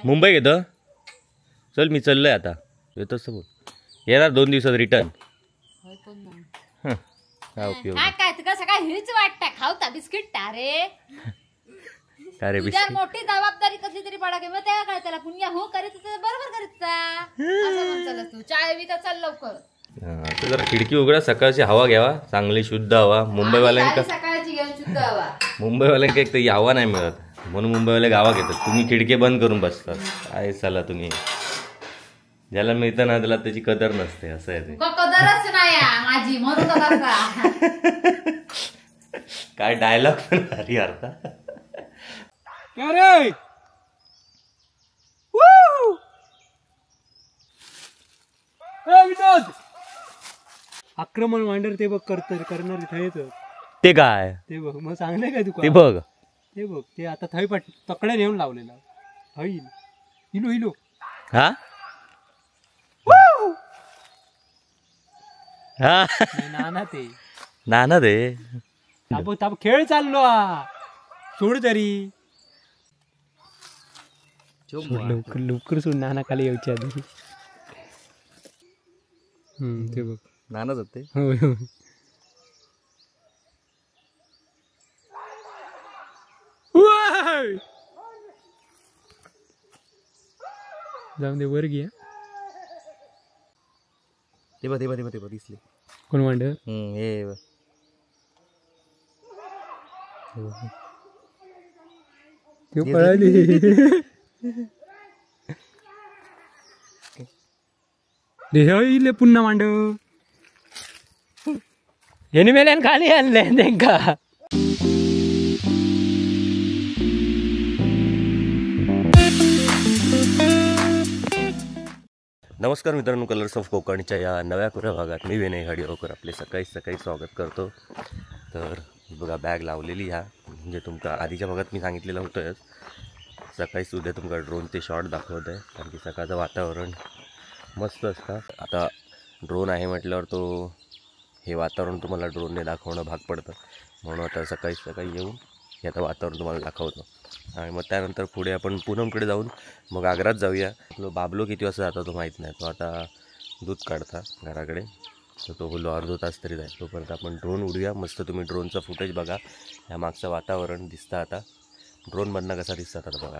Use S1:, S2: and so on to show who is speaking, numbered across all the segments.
S1: मुंबई घेतो चल मी चाललोय आता येतोस बोल येणार 2 दिवसात रिटर्न काय उपयोग
S2: काय तुका सकाळ हीच वाटतं खाऊता बिस्किट रे
S1: अरे
S2: बिस्किट मोठी जबाबदारी कसली तरी पडा की मग त्या काय त्याला पुण्या हो करीत बरोबर करीत असं म्हणतालस तू चाय विका चल लवकर
S1: आता जरा खिडकी उघडा सकाळची हवा घ्यावा चांगली शुद्ध हवा मुंबईवाल्यांका
S2: सकाळची घेऊन शुद्ध हवा
S1: मुंबईवाल्यांका एक तर हवा नाही मिळत म्हणून मुंबईवाले गावात येतात तुम्ही खिडके बंद करून बसतात काय चला तुम्ही ज्याला मिळतं ना त्याला त्याची कदर नसते असं आहे ते
S2: कदरच नाही माझी म्हणून
S1: काय डायलॉग पण भारी अर्थ
S3: अरे विनोद आक्रमण मांडर ते बघ करणार थंयच
S1: ते काय
S3: ते बघ मग सांगले काय तुका
S1: ते बघ
S3: ते बघ ते आता थंय तकडे नेऊन लावलेला हईल हिलो हिलो
S1: हा हा
S3: नाना ते
S1: नाना दे
S3: ताप खेळ चाललो सोड तरी लवकर लवकर सोड नाना खाली यायच्या आधी ते बघ
S1: नाना जाते
S3: होय होय जाऊन दे वर घ्या
S1: ते बघ दिसले
S3: कोण मांड
S1: हे
S3: ते पळाली देहले पुन्हा मांड याने मेल्यान खाली आणले त्यांका
S1: नमस्कार मित्रांनो, कलर्स ऑफ कोकणच्या या नव्या खुऱ्या भागात मी विनय घाडीवकर आपले सकाळी स्वागत करतो. तर बघा बॅग लावलेली ह्या म्हणजे तुमका आधीच्या भागात मी सांगितलेलं होतंच सकाळीच उद्या तुमका ड्रोन ते शॉट दाखवत आहे कारण की सकाळचं वातावरण मस्त असतं. आता ड्रोन आहे म्हटल्यावर तो हे वातावरण तुम्हाला ड्रोनने दाखवणं भाग पडतं म्हणून आता सकाळी येऊन हे आता वातावरण तुम्हाला दाखवतो आणि मग त्यानंतर पुढे आपण पूनमकडे जाऊन मग आग्रात जाऊया. बाबलो किती वाजता जातो तो माहीत नाही, तो आता दूध काढता घराकडे तर तो बोललो अर्धा तास तरी जाईल. तोपर्यंत आपण ड्रोन उडूया. मस्त तुम्ही ड्रोनचं फुटेज बघा, ह्या मागचं वातावरण दिसतं आता ड्रोनमधनं कसा दिसतात आता बघा.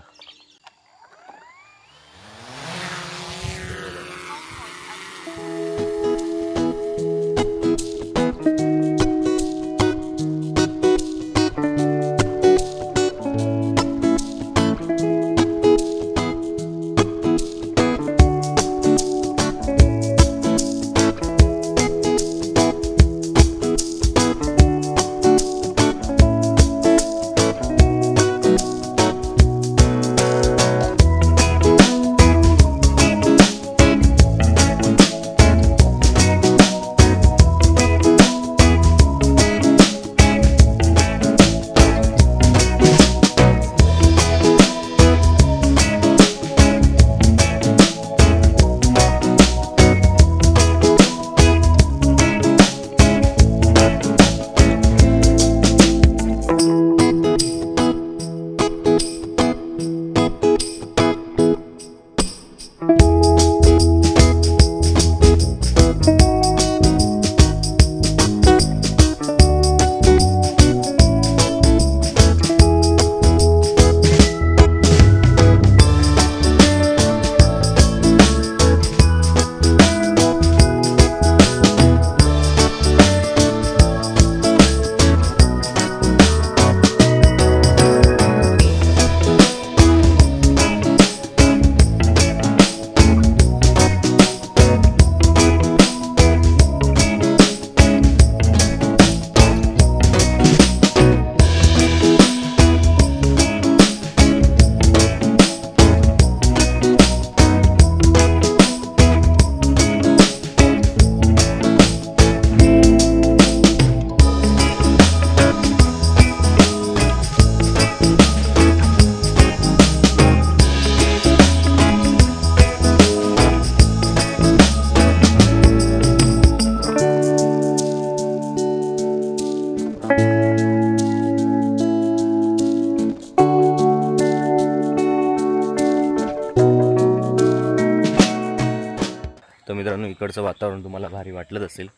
S1: तर मित्रांनो इकडचं वातावरण तुम्हाला भारी वाटलंच असेल,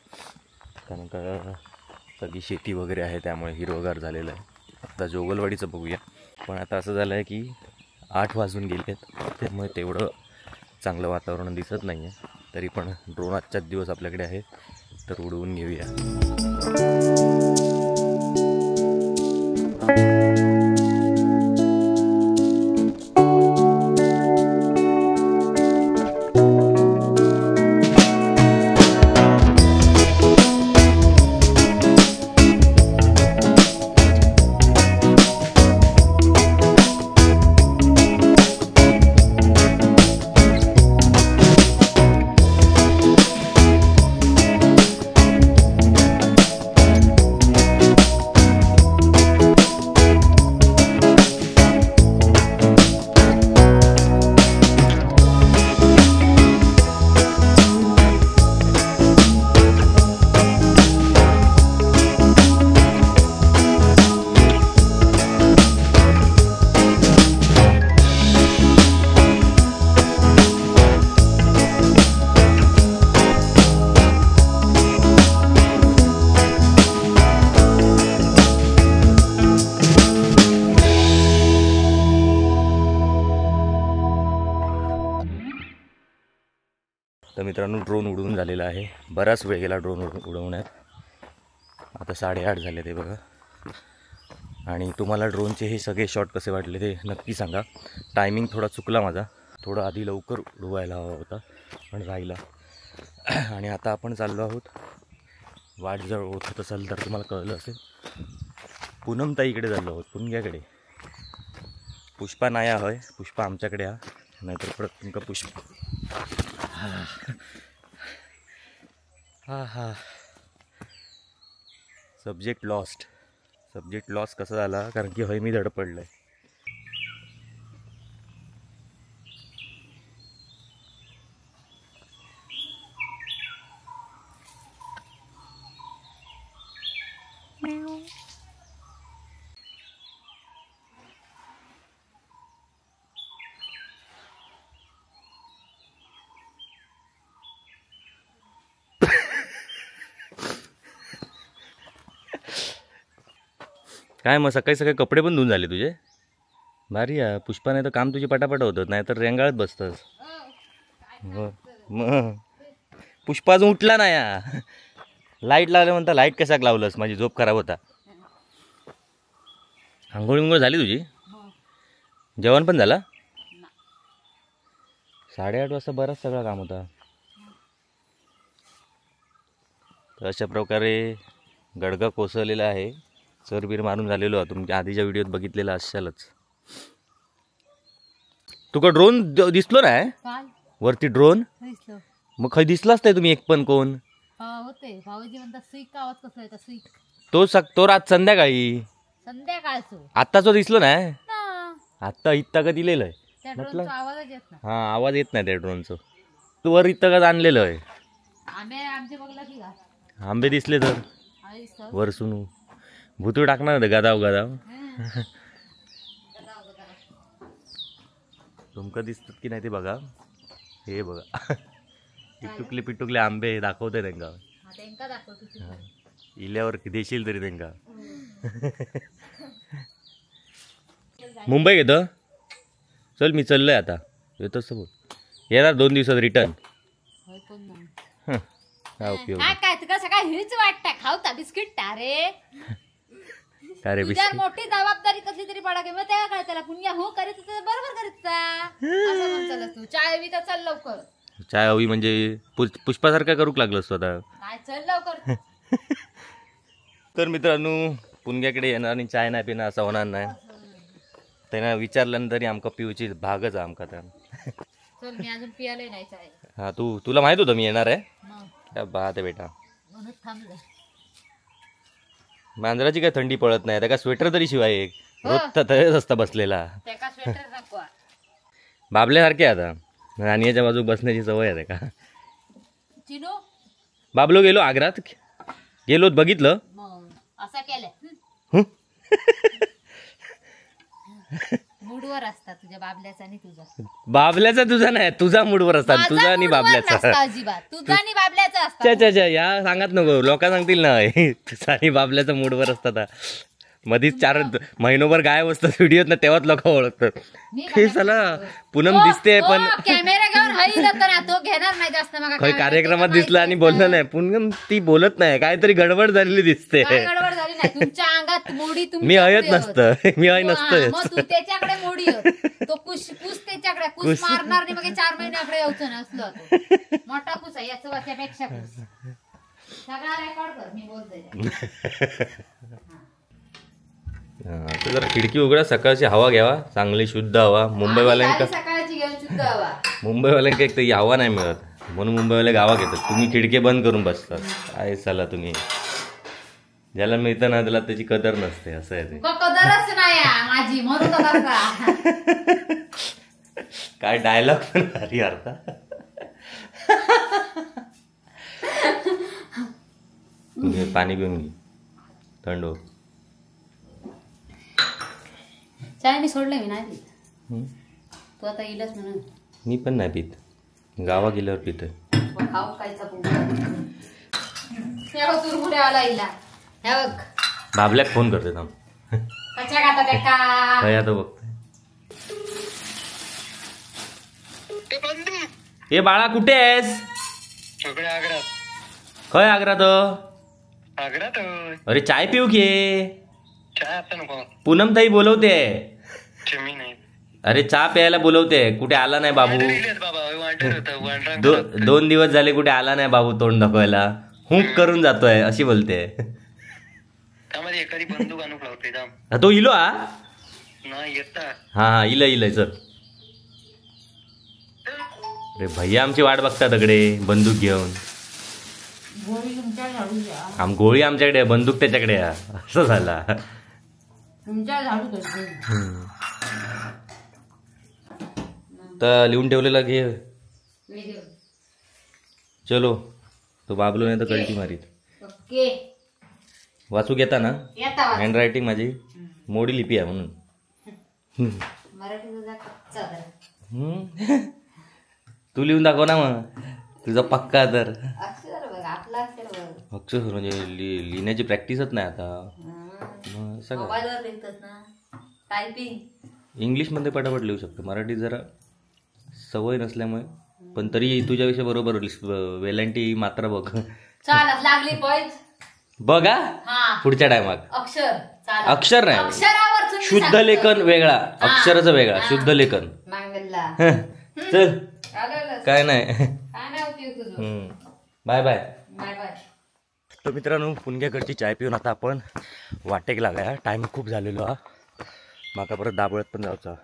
S1: कारण का सगळी शेती वगैरे आहे त्यामुळे हिरवगार झालेलं आहे. आता जोगलवाडीचं बघूया. पण आता असं झालं आहे की 8 वाजून गेले आहेत, त्यामुळे तेवढं चांगलं वातावरण दिसत नाही आहे. तरी पण ड्रोन आजच्याच दिवस आपल्याकडे आहे, तर उडवून घेऊया. तर मित्रांनो ड्रोन उडवून झालेला आहे. बराच वेळ गेला ड्रोन उडवण्यात. आता 8:30 झाले ते बघा. आणि तुम्हाला ड्रोनचे हे सगळे शॉट कसे वाटले ते नक्की सांगा. टायमिंग थोडा चुकला माझा, थोडं आधी लवकर उडवायला हवा होता पण राहिला. आणि आता आपण चाललो आहोत, वाट जर होत असेल तर तुम्हाला कळलं असेल, पूनमताईकडे चाललो आहोत, पुणग्याकडे. पुष्पा नाही होय, पुष्पा आमच्याकडे हा, नाहीतर परत तुमका पुष्पा. हा सब्जेक्ट लॉस्ट कसा झाला, कारण की होय मी धडपडलं आहे. काय मग सकाळी सकाळी कपडे पण धुवून झाले तुझे? भारी आहे. पुष्पा नाही तर काम तुझी पटापट होतं, नाही तर रेंगाळत बसतंस. मग पुष्पा अजून उठला नाही या. लाईट लावलं म्हणता, लाईट कशाक लावलंस, माझी झोप खराब होता. आंघोळ झाली तुझी? जेवण पण झालं? 8:30 वाजता बराच सगळा काम होता. तर अशा प्रकारे गडगा कोसळलेला आहे. चरबीर मारून झालेलो आहे, तुमच्या आधीच्या व्हिडिओत बघितलेला असालच. तुका ड्रोन दिसलो नाही वरती? ड्रोन मग खय दिसलाच नाही तुम्ही एक पण कोण?
S2: होते भाऊजी म्हणतात सुईक आवाज कसा येतो, सुईक.
S1: तो रात संध्याकाळचो आत्ताचो दिसलो नाही. आत्ता इतका का दिलेलं आहे म्हटलं.
S2: आवाजच येत नाही.
S1: हा आवाज येत नाही त्या ड्रोनचं. तू वर इतका का आणलेलं आहे?
S2: आमचे बघला की का
S1: आंबे दिसले तर वरसून भूतू टाकणार होते गादाव तुमका दिसतात की नाही ते बघा. हे बघा पिटुकले आंबे दाखवते त्यांना. इल्यावर देशील तरी त्यांना. मुंबई घेतं चल, मी चाललोय आता. येतोच बोल, येणार 2 दिवसात रिटर्न. काय उपयोग
S2: हीच वाटत खावता बिस्किट रे.
S1: काय रे बिस्किट?
S2: मोठी जबाबदारी कसली तरी पडा की मग त्या काय त्याला पुण्या हो करीत बरोबर करीत असं म्हणतालस तू. चाय विका चल लवकर.
S1: चाय हवी म्हणजे पुष्पासारखा करूक लागलंस आता.
S2: काय चल लवकर.
S1: तर मित्रांनो पुणग्याकडे येणार आणि चाय नाही पिणार असं होणार नाही. त्यांना विचारल्यानंतर आमका पिऊची भागच आहे आमका. त्या
S2: चल मी अजून पियाले नाही चाय.
S1: हा तुला माहित होतं मी येणार आहे? काय बात आहे बेटा.
S2: म्हणून थांबलं.
S1: मांजराची काय थंडी पळत नाही, त्या का स्वेटर तरी शिवाय एक रोज तळेच असता बसलेला.
S2: त्याका स्वेटर नको.
S1: बाबल्यासारखे आता राणीच्या बाजू बसण्याची सवय आहे का?
S2: चिनो
S1: बाबलो गेलो आग्रात गेलो बघितलं
S2: असं केलं. मूडवर असता तुझ्या बाबल्याचा आणि तुझा.
S1: बाबल्याचा तुझा नाही, तुझा मूडवर असतात,
S2: माझा
S1: तुझा आणि
S2: मूडवर
S1: बाबल्याचा.
S2: नसता अजिबात, तुझा आणि बाबल्याचा असता.
S1: या सांगत नको, लोक सांगतील ना तुझा आणि बाबल्याचा मूडवर असतात. मधीच 4 महिनोभर गायब असतात व्हिडिओत ना, तेव्हाच लोक ओळखतात. हे चला पूनम दिसते पण
S2: कॅमेरा घेऊन हळी जातो ना, तो घेणार नाही जास्त. मग
S1: काही कार्यक्रमात दिसला आणि बोललं नाही, पूनम ती बोलत नाही, काहीतरी गडबड झालेली दिसते.
S2: गडबड झाली नाही तुमच्या अंगात मोडी.
S1: मी हयत नसतं, मी हय नसतं.
S2: मग तू त्याच्याकडे मोडी तो कुश त्याच्याकडे कुश मारणार नाही. मग 4 महिन्याकडे यायचं ना असलं तो मोठा कुस आहे याचं वाच्यापेक्षा कुस. सगळा रेकॉर्ड कर, मी बोलते.
S1: आता जरा खिडकी उघडा, सकाळची हवा घ्यावा, चांगली शुद्ध हवा. मुंबईवाल्यांका
S2: सकाळची घेऊन शुद्ध हवा.
S1: मुंबईवाल्यांका एक तर हवा नाही मिळत, म्हणून मुंबईवाले गावात येतात. तुम्ही खिडके बंद करून बसतात. काय चला तुम्ही, ज्याला मिळतं ना त्याला त्याची कदर नसते, असं आहे ते.
S2: कदरच नाही माझी, म्हणून
S1: काय डायलॉग पण भारी अर्थ. पाणी पिऊन घे, थंड हो.
S2: चाय मी सोडले, मी नाही पित. तू आता येईलच म्हणून.
S1: मी पण नाही पित, गावा गेल्यावर पितोय.
S2: खाऊ खायचा चुरमुऱ्यावाला इला. हे बघ
S1: बाबल्याक फोन करते थांब.
S2: कशा खातात एका
S1: काय आता बघतोय. ए बाळा कुठे आहेस? खय आग्रात? अरे चाय पिऊ घे. पूनम ताई बोलवते. अरे चहा प्यायला बोलवते. कुठे आला नाही बाबू. 2 दिवस झाले कुठे आला नाही बाबू, तोंड दाखवायला. हुंक करून जातोय अशी बोलते. तो इलो हा इलय सर. अरे भैया आमची वाट बघतात तकडे बंदूक घेऊन. गोळी आमच्याकडे, बंदूक त्याच्याकडे. असं झाला. तर लिहून ठेवलेला घे. चलो तो बाबलो नाही तर कळती मारीत. वाचू घेता ना? हँड रायटिंग माझी मोडी लिपी आहे म्हणून. तू लिहून दाखव ना मग, तुझा पक्का. तर अक्षर म्हणजे लिहिण्याची प्रॅक्टिसच नाही आता. इंग्लिश मध्ये पटापट लिहू शकतो, मराठी जरा सवय नसल्यामुळे. पण तरी तुझ्याविषयी बरोबर वेलांटी मात्रा बघ.
S2: लागली
S1: बघा पुढच्या टायमात. अक्षर नाही, शुद्ध लेखन वेगळा, अक्षराचं वेगळा. शुद्ध लेखन. चल काय नाही. Bye bye. तर मित्रांनो, पुणग्याकडची चाय पिऊन आता आपण वाटेक लागाय. टाइम खूप झालेलो हा. माका परत दाबोळ्यात पण जायचा.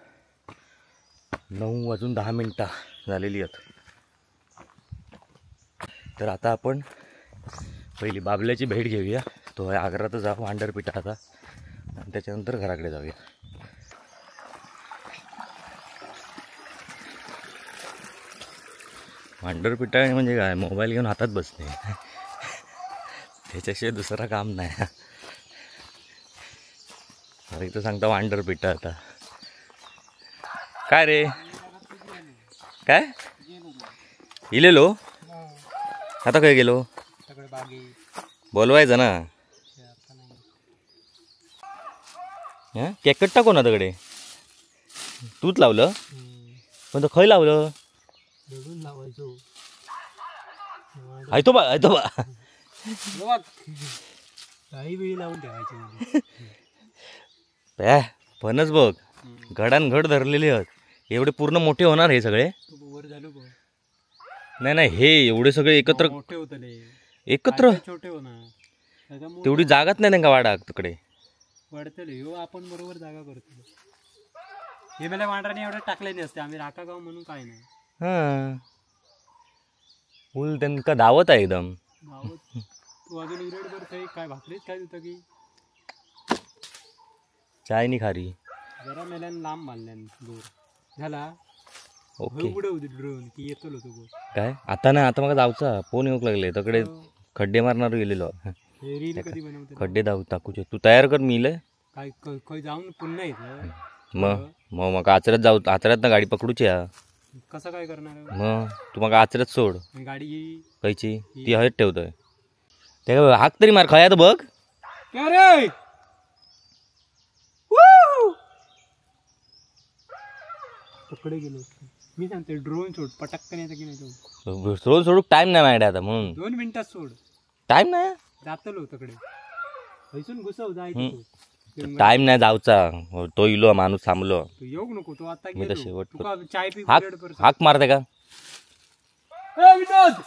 S1: 9:10 झालेली आहेत. तर आता आपण पहिली बाबल्याची भेट घेऊया. तो आहे आग्रात जा वांडरपिठा आता, आणि त्याच्यानंतर घराकडे जाऊया. वांडरपिठा म्हणजे काय, मोबाईल घेऊन हातात बसणे, त्याच्याशिवाय दुसरा काम नाही. अरे इथं सांगता वांडरपिठा. आता काय रे, काय इलेलो आता काय गेलो बोलवायचं ना. केकट टाकू ना तकडे. तूच लावलं पण तो खय लावलं. आयतो बा
S3: काही वेळी लावून ठेवायचे.
S1: फणस बघ, घडान घड धरलेले आहेत. एवढे पूर्ण मोठे होणार हे सगळे.
S3: वर झालो
S1: नाही हे एवढे सगळे एकत्र
S3: मोठे होतले.
S1: एकत्र
S3: छोटे होणार,
S1: तेवढी जागाच नाही त्यांना वाडा तिकडे.
S3: वाढतले हो, आपण बरोबर जागा करतो. हे मला वांडराने एवढं टाकले नसते. आम्ही राका गाव म्हणून काय नाही.
S1: हा फुल त्यांना दावत आहे एकदम.
S3: तू अजून उरडभर काही काय भाकरीच काय होतं की
S1: चाय नि खारी
S3: जरा मेल्यान लांब बांधल्यान दूर झाला.
S1: ओके
S3: ड्रोन की येतो तो
S1: काय आता नाही. आता मग जाऊचा फोन येऊक लागले तकडे. खड्डे मारणार गेलेलो.
S3: रील कधी बनवते
S1: खड्डे टाकूचे. तू तयार कर. मी
S3: काय जाऊन पुन्हा येतं
S1: मग आचऱ्यात जाऊ, आचऱ्यात ना गाडी पकडूची हा.
S3: कसं काय करणार आहे?
S1: मग तू मग आचऱ्यात सोड.
S3: गाडी
S1: कैची ती हयत ठेवतोय ते काय हाक तरी मार खया तर बघ.
S3: क्या रे पकडे गेलो मी सांगते ड्रोन सोड पटक्कन येतं की नाही तो
S1: रोज सोडूक टाइम नाही माझ्याकडे आता म्हणून.
S3: 2 मिनिटात सोड
S1: टाइम नाही,
S3: जातलो तकडे हैसून घुसव जायचं
S1: टाइम नाही जाऊचा. तो इलो माणूस थांबलो.
S3: तू येऊ नको तो आता
S1: मी तर
S3: गेलो.
S1: शेवट
S3: तुका चाय पी
S1: हाक हाक मारते का
S3: विनोद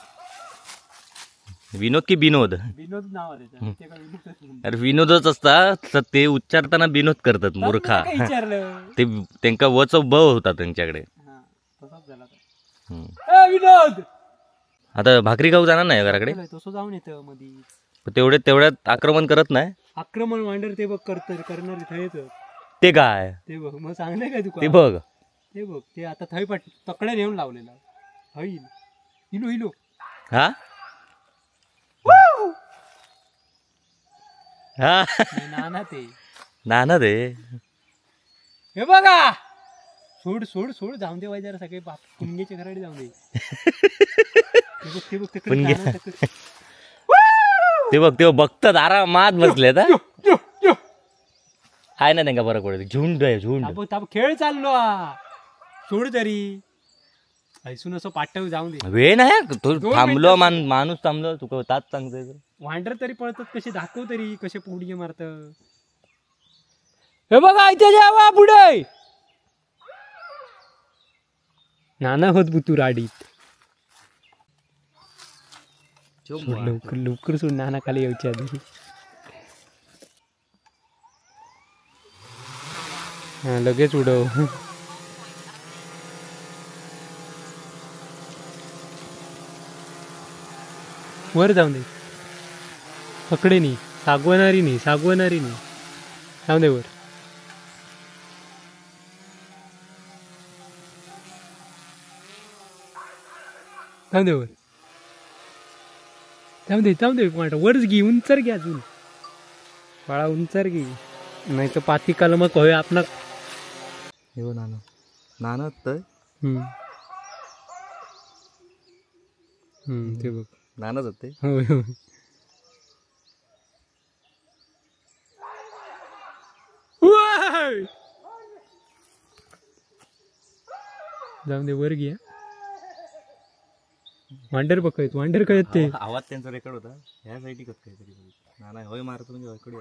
S1: विनोद की बिनोद.
S3: विनोद नाव आहे त्याचं. ते काय विनोदच म्हणतात.
S1: अरे विनोदच असतात तर ते उच्चारताना बिनोद करतात मूर्खा.
S3: काय विचारलं
S1: ते त्यांका वच ब होता त्यांच्याकडे.
S3: हा, तसाच झाला तो.
S1: हम्म.
S3: विनोद
S1: आता भाकरी खाऊ जाणार नाही घराकडे.
S3: तसं जाऊन येतं मधी
S1: तेवढ्यात आक्रमण करत नाही
S3: आक्रमण वांडर ते बघ करणार थंय येतं.
S1: ते काय
S3: ते बघ मग सांगले काय तुका
S1: ते बघ.
S3: ते बघ ते आता थंय तकडे नेऊन लावलेला हईल हिलो हिलो
S1: हा हा
S3: नाना ते
S1: नाना ते
S3: हे बघा सोड सोड सोड जाऊन दे जरा सगळे बाप कुंगेच्या घराकडे जाऊन दे. ते बघ तिकडे
S1: पुणगे.
S3: नाना तकडे.
S1: ते बघतात आरामात बसले आहे ना त्यांना बरं पडत. झुंड आहे झुंड.
S3: ताप खेळ चाललो हा. सोड तरी ऐसून असं पाठव जाऊन दे.
S1: वेळ नाही तो
S3: 2
S1: थांबलो माणूस थांबलो तुका ताच सांगतोय.
S3: वांडर तरी पळतात कसे दाखव तरी कसे पुढे मारत. हे बघा इथे जावा पुढे नाना होत बुतू राडीत. लवकर लवकर सोड नाना खाली यायच्या आधी. हा लगेच उडव. वर जाऊन दे पकडे नाही सागवणारी नाही जाऊन दे वर. जाऊन दे वर जाऊन दे वरच घे उंचर घे अजून बाळा उंचर घे नाही तर पाती कलमक होय आपला.
S1: हो नाना नाना तर
S3: ते बघ
S1: नानाच होते.
S3: होय होय जाऊन दे वर घे. वांडर बघत वांडर कळत ते
S1: आवाज त्यांचा रेकॉर्ड होता ह्या साईड कस काहीतरी नाना होय मारतो म्हणजे हयकडे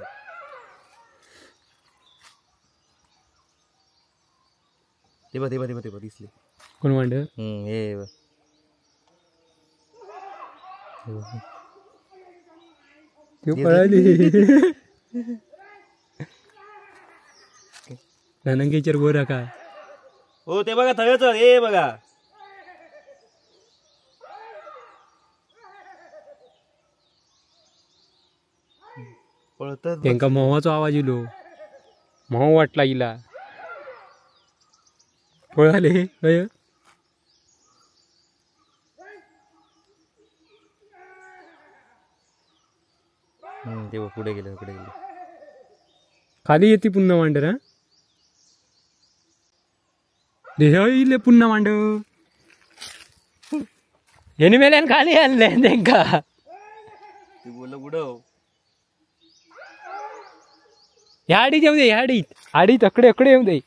S1: ते बघ दिसले
S3: कोण वांडर
S1: हे
S3: ते पळाली धनंगेच्या वर काय
S1: हो ते बघा थयच हे बघा पळतात.
S3: त्यांका मोहाचा आवाज इलो मोह वाटला इला पळाले अय
S1: ते पुढे गेले
S3: खाली येते पुन्हा वांडर. हा इले पुन्हा वांड याने मेल्यान खाली आणले त्यांका.
S1: ते बोल उडव
S3: ह्या आडीत येऊ दे ह्या आडीत अकडे अकडे येऊ दे.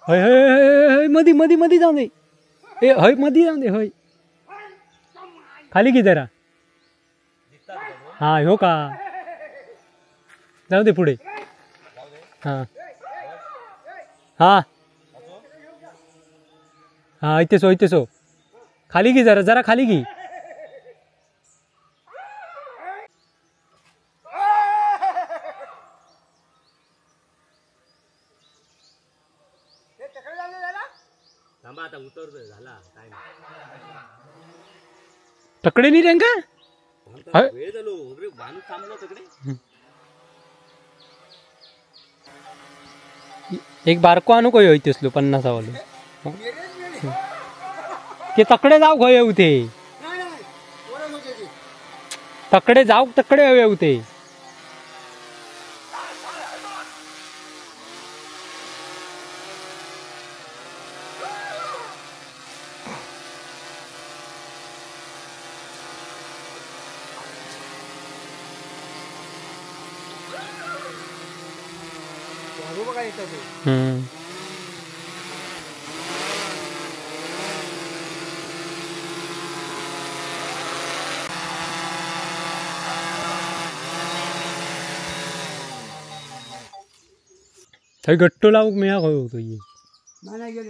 S3: हय हय मधी मधी मधी जाऊ दे. ए हय मधी जाऊ दे हय खाली की जरा. हा हो का जाऊ दे पुढे. हा हा हा इथे सो खाली की जरा खाली की.
S1: आता उतरतोय झाला टाइम
S3: तकडे नाही रंगा
S1: वेळ झालो माणूस थांबलो तिकडे.
S3: एक बारको आणू को येत असलो 50 वालो ते तकडे जाऊ खय येऊ ते तकडे जाऊ तकडे हवे होते. थंय गट्टो लावूक मिळा होतो ही.
S4: नाही गेले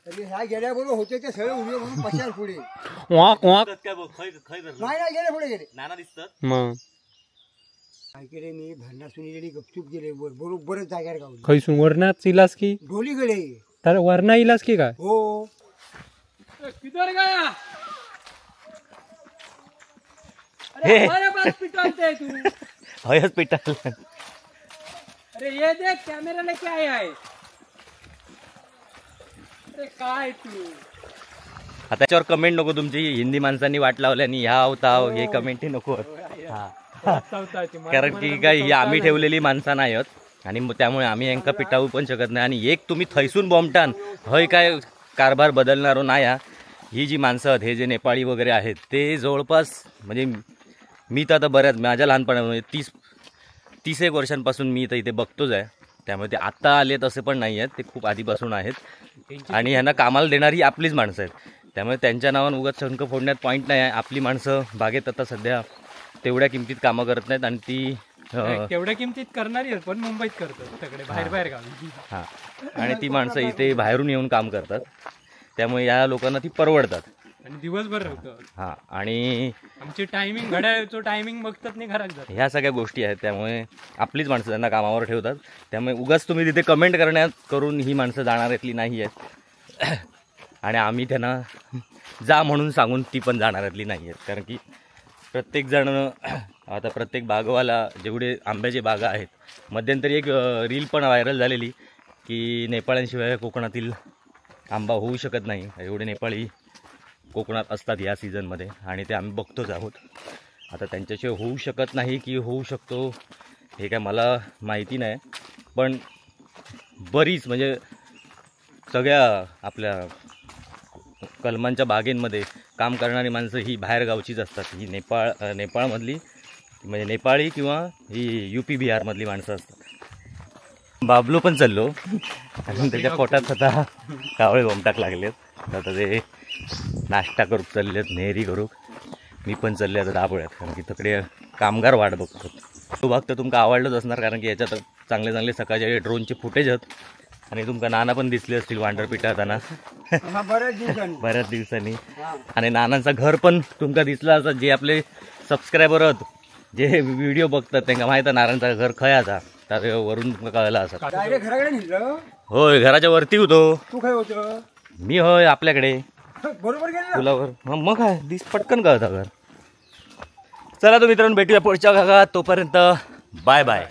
S4: तरी ह्या गेल्याबरोबर होते ते सगळे उडले म्हणून पशार पुढे
S3: वाक वाक
S4: नाही गेले पुढे गेले
S1: नाना दिसतात.
S3: मग
S4: काय केले मी भांडा सुनी गेली गपचूप गेले बरोबरच जाग्यावर गावली
S3: खैसून वरणात इलास की
S4: ढोली गेले
S3: तर वरणा इलास की काय.
S4: हो
S3: किधर गया
S1: हे.
S3: हमारे पास पिटाते है तू.
S1: हयच पिटाल.
S3: अरे ये देख कैमरा लेके आया है. अरे काय तू.
S1: आता त्याच्यावर कमेंट नको तुमची, हिंदी माणसांनी वाट लावल्यानी ह्या ताव हे कमेंटही नको. हा कारण की काय ही आम्ही ठेवलेली माणसं नाही आहेत आणि त्यामुळे आम्ही यांका पिटावू पण शकत नाही. आणि एक तुम्ही थैसून बॉम्बटान हय काय कारभार बदलणारो नाही. ही जी माणसं आहेत हे जे नेपाळी वगैरे आहेत ते जवळपास म्हणजे मी तर आता बऱ्याच माझ्या लहानपणामध्ये 30 एक वर्षांपासून मी तर इथे बघतोच आहे. त्यामुळे ते आत्ता आलेत असे पण नाही आहेत, ते खूप आधीपासून आहेत आणि यांना कामाला देणारी आपलीच माणसं आहेत. त्यामुळे त्यांच्या नावानं उगाच शंख फोडण्यात पॉईंट नाही आहे. आपली माणसं बागेत आता सध्या तेवढ्या किमतीत कामं करत नाहीत आणि ती
S3: तेवढ्या किमतीत करणारी पण मुंबईत करतात सगळे बाहेर गावी.
S1: हां आणि ती माणसं इथे बाहेरून येऊन काम करतात. त्यामुळे या लोकांना ती परवडतात
S3: आणि दिवसभर राहतं.
S1: हां आणि
S3: आमची टायमिंग घड्याळचं टायमिंग बघतात नाही घरात जात.
S1: ह्या सगळ्या गोष्टी आहेत. त्यामुळे आपलीच माणसं त्यांना कामावर ठेवतात. त्यामुळे उगाच तुम्ही तिथे कमेंट करून ही माणसं जाणाऱ्यातली नाही आहेत आणि आम्ही त्यांना जा म्हणून सांगून ती पण जाणाऱ्यातली नाही आहेत. कारण की प्रत्येकजण आता प्रत्येक बागवाला जेवढे आंब्याचे बागा आहेत, मध्यंतरी एक रील पण व्हायरल झालेली की नेपाळ्यांशिवाय कोकणातील आंबा होऊ शकत नाही. एवढे नेपाळी कोकणात असतात या सीझनमध्ये आणि ते आम्ही बघतोच आहोत. आता त्यांच्याशिवाय होऊ शकत नाही की होऊ शकतो हे काय मला माहिती नाही, पण बरीच म्हणजे सगळ्या आपल्या कलमांच्या बागेंमध्ये काम करणारी माणसं ही बाहेर गावचीच असतात. ही नेपाळमधली म्हणजे नेपाळी किंवा ही UP बिहारमधली माणसं असतात. बाबलो पण चाललो आणि त्याच्या पोटात आता कावळे बोंबटाक लागलेत. आता ते नाश्ता करूक चाललेत, नेहरी करूक. मी पण चालले आता दाबोळ्यात, कारण की तिकडे कामगार वाट बघतो. तो भाग तर तुमका आवडलंच असणार, कारण की याच्यात चांगले चांगले सकाळचे ड्रोनचे फुटेज आहेत आणि तुमका नाना पण दिसले असतील वांडर पिटाळताना बऱ्याच दिवसांनी. आणि नानांचं घर पण तुमका दिसलं असं. जे आपले सबस्क्रायबर आहेत जे व्हिडिओ बघतात त्यांना माहीत आहे नानांचं घर खयाचा, तर वरून तुमका कळलं असं.
S4: डायरेक्ट घराकडे निघलं.
S1: होय घराच्या वरती होतो
S4: तू काय होतं
S1: मी. होय आपल्याकडे
S4: बरोबर गेले
S1: पुलावर. मग काय पटकन कळतं घर. चला तो मित्रांनो भेटूया पुढच्या भागात. तोपर्यंत बाय बाय.